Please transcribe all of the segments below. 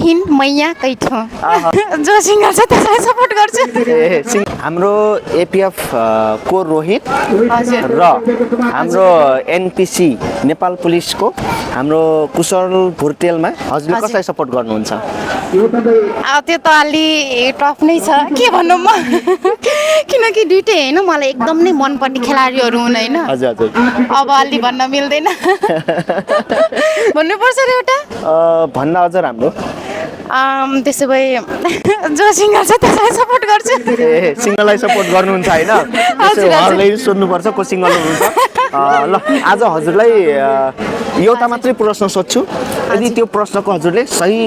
तुहिन मैया कैठो जो सिङ्गल छ त्यसलाई सपोर्ट गर्छु। हाम्रो एपिएफ को रोहित हजुर र हाम्रो एनपिसी नेपाल पुलिसको हाम्रो कुशल भुर्तेलमा हजुरले कसलाई सपोर्ट गर्नुहुन्छ? त्यो त अलि टफ नै छ के भन्नु म किनकि दुइटै होइन मलाई एकदम नै मनपर्ने खेलाडीहरू हुन् होइन। हजुर हजुर अब अलि भन्न मिल्दैन भन्नुपर्छ र एउटा भन्न अझ राम्रो त्यसो भए जो सिङ्गल छ त्यसलाई सपोर्ट गर्छु। सिङ्गललाई सपोर्ट गर्नुहुन्छ होइन? उहाँहरूले सोध्नुपर्छ को सिङ्गल हुनुहुन्छ। ल आज हजुरलाई एउटा मात्रै प्रश्न सोध्छु, यदि त्यो प्रश्नको हजुरले सही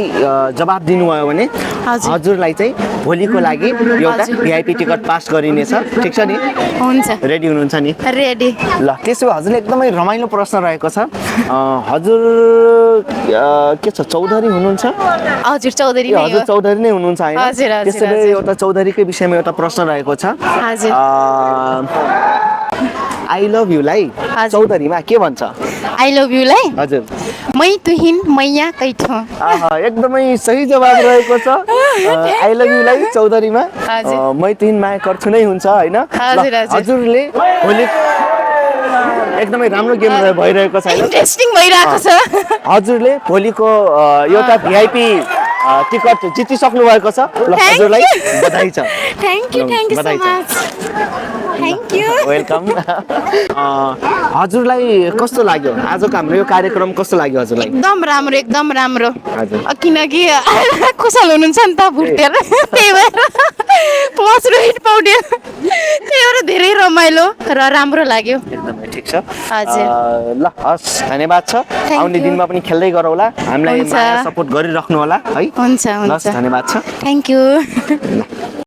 जवाब दिनुभयो भने हजुरलाई चाहिँ भोलिको लागि एउटा भिआइपी टिकट पास गरिनेछ, ठिक छ नि? हुन्छ रेडी हुनुहुन्छ नि? रेडी। ल त्यसो भए हजुरले एकदमै रमाइलो प्रश्न रहेको छ। हजुर के छ चौधरी हुनुहुन्छ? हजुर चौधरी नै हजुर हो। चौधरी नै हुनुहुन्छ होइन? हजुर, हजुर, त्यसो भए एउटा चौधरीकै विषयमा एउटा प्रश्न रहेको छ। हजुर आई लभ युलाई चौधरीमा के भन्छ? आई लभ युलाई हजुर मै तुहिन मैया कैठो। एकदमै सही जवाब रहेको छ। आई लभ युलाई चौधरीमा हजुर। मै तुहिन माया गर्छु नै हुन्छ होइन? हजुर, हजुर। हजुरले भोलि एकदमै राम्रो गेम भइरहेको छ होइन? इन्ट्रेस्टिङ भइरहेको छ। हजुरले भोलिको एउटा भिआइपी टिकट जितिसक्नु भएको छ। ल हजुरलाई बधाई छ। थ्याङ्क यू सो बधाई छ। मच। Thank you. वेलकम। हजुरलाई कस्तो लाग्यो आजको हाम्रो यो कार्यक्रम? कस्तो लाग्यो हजुरलाई? एकदम राम्रो एकदम राम्रो। हजुर किनकि कुशल हुनुहुन्छ नि त भुटेर त्यही भएर प्लस रोहित पौडेल त्यही भएर धेरै रमाइलो र राम्रो लाग्यो। एकदमै ठिक छ। हजुर। ल हस् धन्यवाद छ। आउने दिनमा पनि खेल्दै गरौँला, हामीलाई हुन्छ। माया सपोर्ट गरिराख्नु होला है। हुन्छ हस् हुन्छ धन्यवाद छ। Thank you.